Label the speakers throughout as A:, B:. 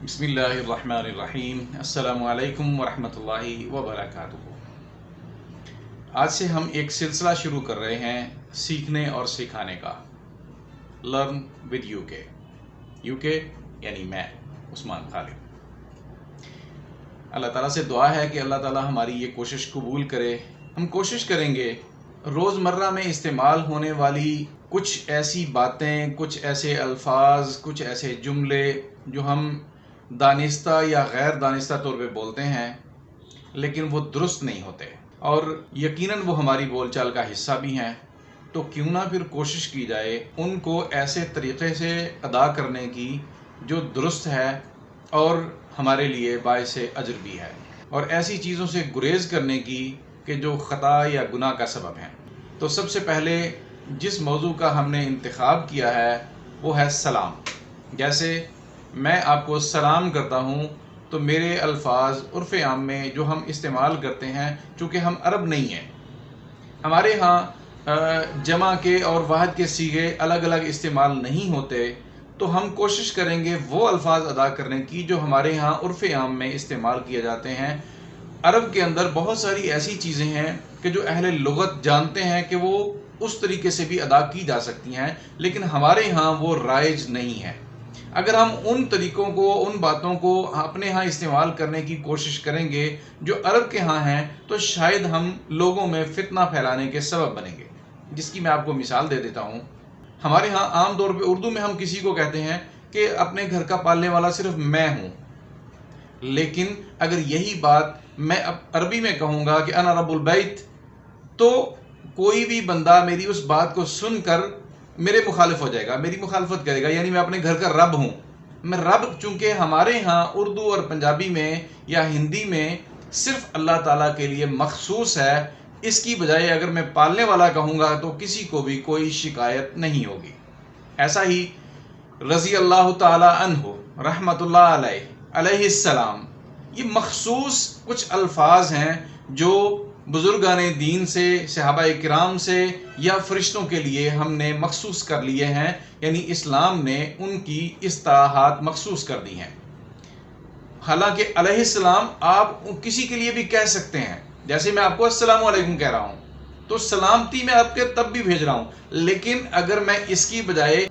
A: بسم اللہ الرحمن الرحیم۔ السلام علیکم ورحمۃ اللہ وبرکاتہ۔ آج سے ہم ایک سلسلہ شروع کر رہے ہیں سیکھنے اور سکھانے کا، لرن ود یو کے۔ یو کے یعنی میں عثمان خالد۔ اللہ تعالیٰ سے دعا ہے کہ اللہ تعالیٰ ہماری یہ کوشش قبول کرے۔ ہم کوشش کریں گے روزمرہ میں استعمال ہونے والی کچھ ایسی باتیں، کچھ ایسے الفاظ، کچھ ایسے جملے جو ہم دانستہ یا غیر دانستہ طور پہ بولتے ہیں لیکن وہ درست نہیں ہوتے، اور یقیناً وہ ہماری بول چال کا حصہ بھی ہیں، تو کیوں نہ پھر کوشش کی جائے ان کو ایسے طریقے سے ادا کرنے کی جو درست ہے اور ہمارے لیے باعث اجر بھی ہے، اور ایسی چیزوں سے گریز کرنے کی کہ جو خطا یا گناہ کا سبب ہیں۔ تو سب سے پہلے جس موضوع کا ہم نے انتخاب کیا ہے وہ ہے سلام۔ جیسے میں آپ کو سلام کرتا ہوں تو میرے الفاظ عرف عام میں جو ہم استعمال کرتے ہیں، چونکہ ہم عرب نہیں ہیں، ہمارے ہاں جمع کے اور واحد کے صیغے الگ الگ استعمال نہیں ہوتے، تو ہم کوشش کریں گے وہ الفاظ ادا کرنے کی جو ہمارے ہاں عرف عام میں استعمال کیے جاتے ہیں۔ عرب کے اندر بہت ساری ایسی چیزیں ہیں کہ جو اہل لغت جانتے ہیں کہ وہ اس طریقے سے بھی ادا کی جا سکتی ہیں، لیکن ہمارے ہاں وہ رائج نہیں ہے۔ اگر ہم ان طریقوں کو، ان باتوں کو اپنے ہاں استعمال کرنے کی کوشش کریں گے جو عرب کے ہاں ہیں، تو شاید ہم لوگوں میں فتنہ پھیلانے کے سبب بنیں گے، جس کی میں آپ کو مثال دے دیتا ہوں۔ ہمارے ہاں عام طور پہ اردو میں ہم کسی کو کہتے ہیں کہ اپنے گھر کا پالنے والا صرف میں ہوں، لیکن اگر یہی بات میں عربی میں کہوں گا کہ انا رب البیت، تو کوئی بھی بندہ میری اس بات کو سن کر میرے مخالف ہو جائے گا، میری مخالفت کرے گا، یعنی میں اپنے گھر کا رب ہوں۔ میں رب چونکہ ہمارے ہاں اردو اور پنجابی میں یا ہندی میں صرف اللہ تعالیٰ کے لیے مخصوص ہے، اس کی بجائے اگر میں پالنے والا کہوں گا تو کسی کو بھی کوئی شکایت نہیں ہوگی۔ ایسا ہی رضی اللہ تعالی عنہ، رحمت اللہ علیہ، علیہ السلام، یہ مخصوص کچھ الفاظ ہیں جو بزرگان دین سے، صحابہ کرام سے یا فرشتوں کے لیے ہم نے مخصوص کر لیے ہیں، یعنی اسلام نے ان کی اصطلاحات مخصوص کر دی ہیں۔ حالانکہ علیہ السلام آپ کسی کے لیے بھی کہہ سکتے ہیں، جیسے میں آپ کو السلام علیکم کہہ رہا ہوں تو سلامتی میں آپ کے تب بھی بھیج رہا ہوں، لیکن اگر میں اس کی بجائے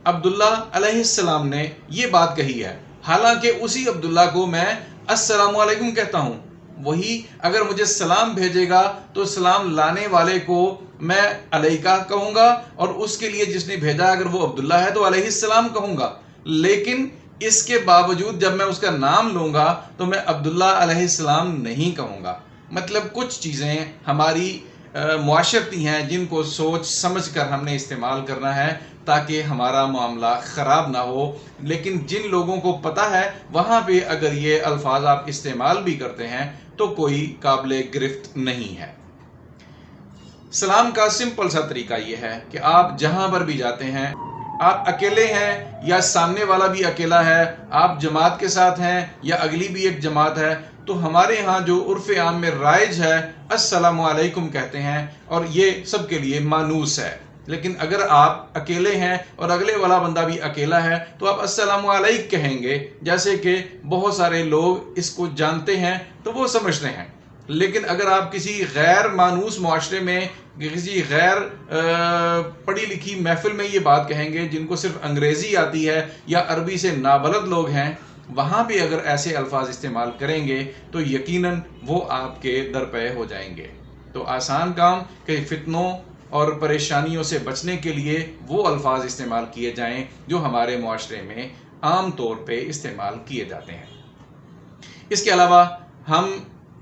A: عبداللہ علیہ السلام نے یہ بات کہی ہے، حالانکہ اسی عبداللہ کو میں السلام علیکم کہتا ہوں، وہی اگر مجھے سلام بھیجے گا تو سلام لانے والے کو میں علیکہ کہوں گا، اور اس کے لیے جس نے بھیجا اگر وہ عبداللہ ہے تو علیہ السلام کہوں گا، لیکن اس کے باوجود جب میں اس کا نام لوں گا تو میں عبداللہ علیہ السلام نہیں کہوں گا۔ مطلب کچھ چیزیں ہماری معاشرتی ہیں جن کو سوچ سمجھ کر ہم نے استعمال کرنا ہے تاکہ ہمارا معاملہ خراب نہ ہو، لیکن جن لوگوں کو پتہ ہے وہاں پہ اگر یہ الفاظ آپ استعمال بھی کرتے ہیں تو کوئی قابل گرفت نہیں ہے۔ سلام کا سمپل سا طریقہ یہ ہے کہ آپ جہاں پر بھی جاتے ہیں، آپ اکیلے ہیں یا سامنے والا بھی اکیلا ہے، آپ جماعت کے ساتھ ہیں یا اگلی بھی ایک جماعت ہے، تو ہمارے ہاں جو عرف عام میں رائج ہے السلام علیکم کہتے ہیں، اور یہ سب کے لیے مانوس ہے۔ لیکن اگر آپ اکیلے ہیں اور اگلے والا بندہ بھی اکیلا ہے تو آپ السلام علیکم کہیں گے، جیسے کہ بہت سارے لوگ اس کو جانتے ہیں تو وہ سمجھتے ہیں۔ لیکن اگر آپ کسی غیر مانوس معاشرے میں، کسی غیر پڑھی لکھی محفل میں یہ بات کہیں گے جن کو صرف انگریزی آتی ہے یا عربی سے نابلد لوگ ہیں، وہاں بھی اگر ایسے الفاظ استعمال کریں گے تو یقیناً وہ آپ کے در پہ ہو جائیں گے۔ تو آسان کام کہ فتنوں اور پریشانیوں سے بچنے کے لیے وہ الفاظ استعمال کیے جائیں جو ہمارے معاشرے میں عام طور پہ استعمال کیے جاتے ہیں۔ اس کے علاوہ ہم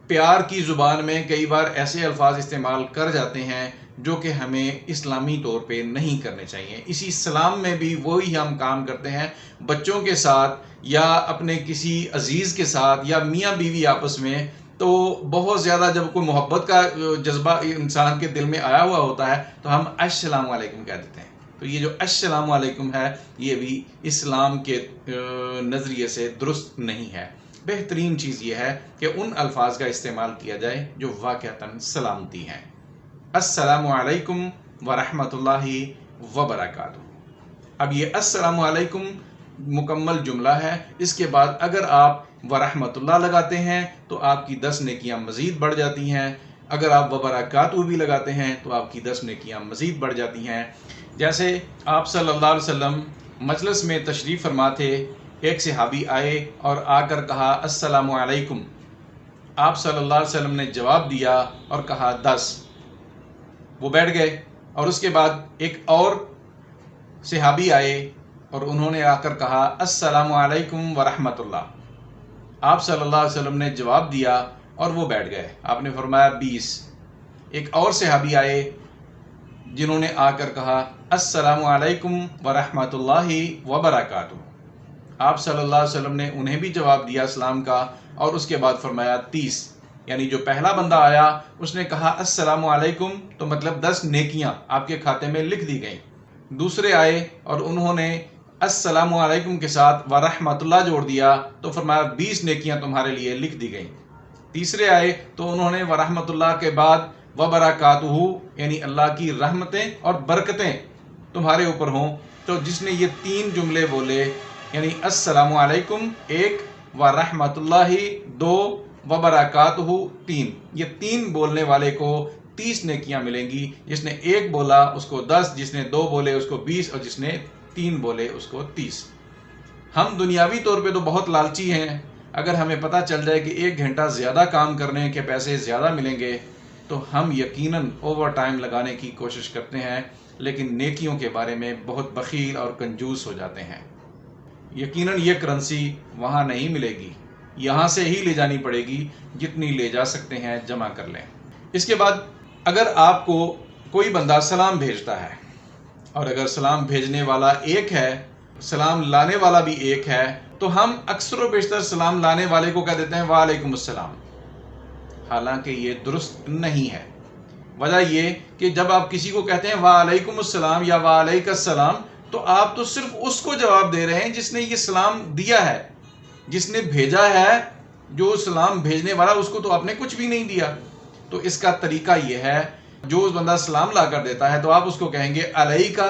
A: پیار کی زبان میں کئی بار ایسے الفاظ استعمال کر جاتے ہیں جو کہ ہمیں اسلامی طور پہ نہیں کرنے چاہیے۔ اسی سلام میں بھی وہی ہم کام کرتے ہیں بچوں کے ساتھ یا اپنے کسی عزیز کے ساتھ یا میاں بیوی آپس میں، تو بہت زیادہ جب کوئی محبت کا جذبہ انسان کے دل میں آیا ہوا ہوتا ہے تو ہم السلام علیکم کہہ دیتے ہیں۔ تو یہ جو السلام علیکم ہے یہ بھی اسلام کے نظریے سے درست نہیں ہے۔ بہترین چیز یہ ہے کہ ان الفاظ کا استعمال کیا جائے جو واقعتاً سلامتی ہیں۔ السلام علیکم ورحمۃ اللہ وبرکاتہ۔ اب یہ السلام علیکم مکمل جملہ ہے. اس کے بعد اگر آپ ورحمۃ اللہ لگاتے ہیں تو آپ کی 10 نیکیاں مزید بڑھ جاتی ہیں. اگر آپ وبرکاتہ بھی لگاتے ہیں تو آپ کی 10 نیکیاں مزید بڑھ جاتی ہیں. جیسے آپ صلی اللہ علیہ وسلم مجلس میں تشریف فرما تھے، ایک صحابی آئے اور آ کر کہا السلام علیکم. آپ صلی اللہ علیہ وسلم نے جواب دیا اور کہا 10. وہ بیٹھ گئے اور اس کے بعد ایک اور صحابی آئے اور انہوں نے آ کر کہا السلام علیکم ورحمۃ اللہ. آپ صلی اللہ علیہ وسلم نے جواب دیا اور وہ بیٹھ گئے. آپ نے فرمایا 20. ایک اور صحابی آئے جنہوں نے آ کر کہا السلام علیکم ورحمۃ اللہ وبرکاتہ. آپ صلی اللہ علیہ وسلم نے انہیں بھی جواب دیا اسلام کا اور اس کے بعد فرمایا 30. یعنی جو پہلا بندہ آیا اس نے کہا السلام علیکم تو مطلب 10 نیکیاں آپ کے کھاتے میں لکھ دی گئیں. دوسرے آئے اور انہوں نے السلام علیکم کے ساتھ ورحمۃ اللہ جوڑ دیا تو فرمایا 20 نیکیاں تمہارے لیے لکھ دی گئیں. تیسرے آئے تو انہوں نے ورحمۃ اللہ کے بعد وبرکاتہ یعنی اللہ کی رحمتیں اور برکتیں تمہارے اوپر ہوں. تو جس نے یہ 3 جملے بولے یعنی السلام علیکم 1، ورحمۃ اللہ 2، وبرکاتہ 3، یہ 3 بولنے والے کو 30 نیکیاں ملیں گی. جس نے 1 بولا اس کو 10، جس نے 2 بولے اس کو 20 اور جس نے 3 بولے اس کو 30. ہم دنیاوی طور پہ تو بہت لالچی ہیں. اگر ہمیں پتہ چل جائے کہ 1 گھنٹہ زیادہ کام کرنے کے پیسے زیادہ ملیں گے تو ہم یقیناً اوور ٹائم لگانے کی کوشش کرتے ہیں، لیکن نیکیوں کے بارے میں بہت بخیل اور کنجوس ہو جاتے ہیں. یقیناً یہ کرنسی وہاں نہیں ملے گی، یہاں سے ہی لے جانی پڑے گی. جتنی لے جا سکتے ہیں جمع کر لیں. اس کے بعد اگر آپ کو کوئی بندہ سلام بھیجتا ہے اور اگر سلام بھیجنے والا ایک ہے، سلام لانے والا بھی ایک ہے، تو ہم اکثر و بیشتر سلام لانے والے کو کہہ دیتے ہیں وعلیکم السلام. حالانکہ یہ درست نہیں ہے. وجہ یہ کہ جب آپ کسی کو کہتے ہیں وعلیکم السلام یا وعلیک السلام تو آپ تو صرف اس کو جواب دے رہے ہیں جس نے یہ سلام دیا ہے، جس نے بھیجا ہے. جو سلام بھیجنے والا اس کو تو آپ نے کچھ بھی نہیں دیا. تو اس کا طریقہ یہ ہے، جو اس بندہ سلام لا کر دیتا ہے تو آپ اس کو کہیں گے علیکہ،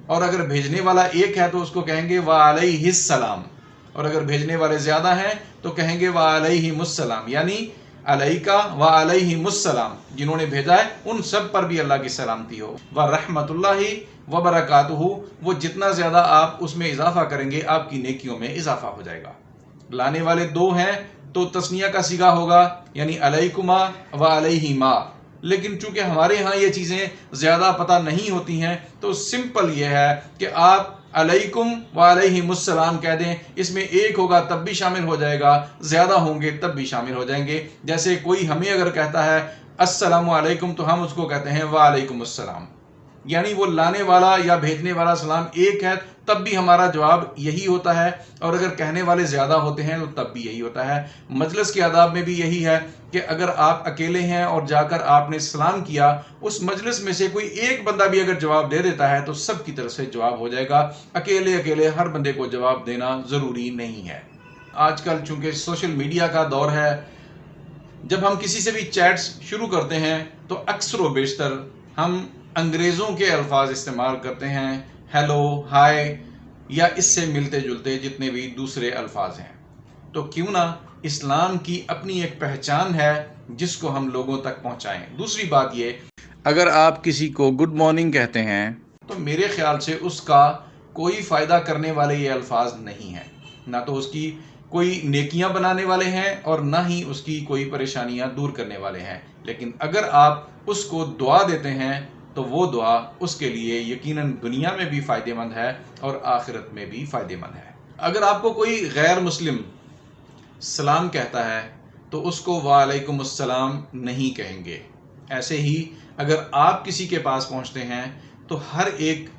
A: اور اگر بھیجنے والا ایک ہے تو اس کو کہیں گے وعلیہ السلام، اور اگر بھیجنے والے زیادہ ہیں تو کہیں گے وعلیہم السلام. یعنی علیکہ وعلیہم السلام، جنہوں نے بھیجا ہے ان سب پر بھی اللہ کی سلامتی ہو. ورحمۃ اللہ وبرکاتہ، وہ جتنا زیادہ آپ اس میں اضافہ کریں گے آپ کی نیکیوں میں اضافہ ہو جائے گا. لانے والے 2 ہیں تو تثنیہ کا صیغہ ہوگا یعنی علیکما وعلیہما. لیکن چونکہ ہمارے ہاں یہ چیزیں زیادہ پتہ نہیں ہوتی ہیں تو سمپل یہ ہے کہ آپ علیکم وعلیہم السلام کہہ دیں. اس میں 1 ہوگا تب بھی شامل ہو جائے گا، زیادہ ہوں گے تب بھی شامل ہو جائیں گے. جیسے کوئی ہمیں اگر کہتا ہے السلام علیکم تو ہم اس کو کہتے ہیں وعلیکم السلام. یعنی وہ لانے والا یا بھیجنے والا سلام ایک ہے تب بھی ہمارا جواب یہی ہوتا ہے، اور اگر کہنے والے زیادہ ہوتے ہیں تو تب بھی یہی ہوتا ہے. مجلس کے آداب میں بھی یہی ہے کہ اگر آپ اکیلے ہیں اور جا کر آپ نے سلام کیا، اس مجلس میں سے کوئی ایک بندہ بھی اگر جواب دے دیتا ہے تو سب کی طرف سے جواب ہو جائے گا. اکیلے ہر بندے کو جواب دینا ضروری نہیں ہے. آج کل چونکہ سوشل میڈیا کا دور ہے، جب ہم کسی سے بھی چیٹس شروع کرتے ہیں تو اکثر و بیشتر ہم انگریزوں کے الفاظ استعمال کرتے ہیں، ہیلو، ہائے، یا اس سے ملتے جلتے جتنے بھی دوسرے الفاظ ہیں. تو کیوں نہ اسلام کی اپنی ایک پہچان ہے جس کو ہم لوگوں تک پہنچائیں. دوسری بات یہ، اگر آپ کسی کو گڈ مارننگ کہتے ہیں تو میرے خیال سے اس کا کوئی فائدہ کرنے والے یہ الفاظ نہیں ہیں، نہ تو اس کی کوئی نیکیاں بنانے والے ہیں اور نہ ہی اس کی کوئی پریشانیاں دور کرنے والے ہیں. لیکن اگر آپ اس کو دعا دیتے ہیں تو وہ دعا اس کے لیے یقیناً دنیا میں بھی فائدہ مند ہے اور آخرت میں بھی فائدہ مند ہے. اگر آپ کو کوئی غیر مسلم سلام کہتا ہے تو اس کو وعلیکم السلام نہیں کہیں گے. ایسے ہی اگر آپ کسی کے پاس پہنچتے ہیں تو ہر ایک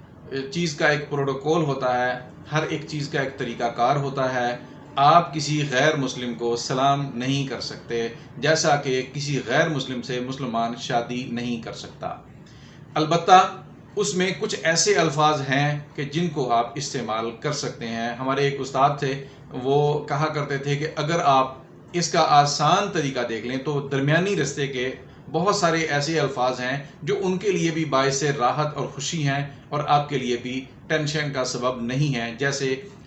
A: چیز کا ایک پروٹوکول ہوتا ہے، ہر ایک چیز کا ایک طریقہ کار ہوتا ہے. آپ کسی غیر مسلم کو سلام نہیں کر سکتے، جیسا کہ کسی غیر مسلم سے مسلمان شادی نہیں کر سکتا. البتہ اس میں کچھ ایسے الفاظ ہیں کہ جن کو آپ استعمال کر سکتے ہیں. ہمارے ایک استاد تھے، وہ کہا کرتے تھے کہ اگر آپ اس کا آسان طریقہ دیکھ لیں تو درمیانی رستے کے بہت سارے ایسے الفاظ ہیں جو ان کے لیے بھی باعث راحت اور خوشی ہیں اور آپ کے لیے بھی ٹینشن کا سبب نہیں ہیں. جیسے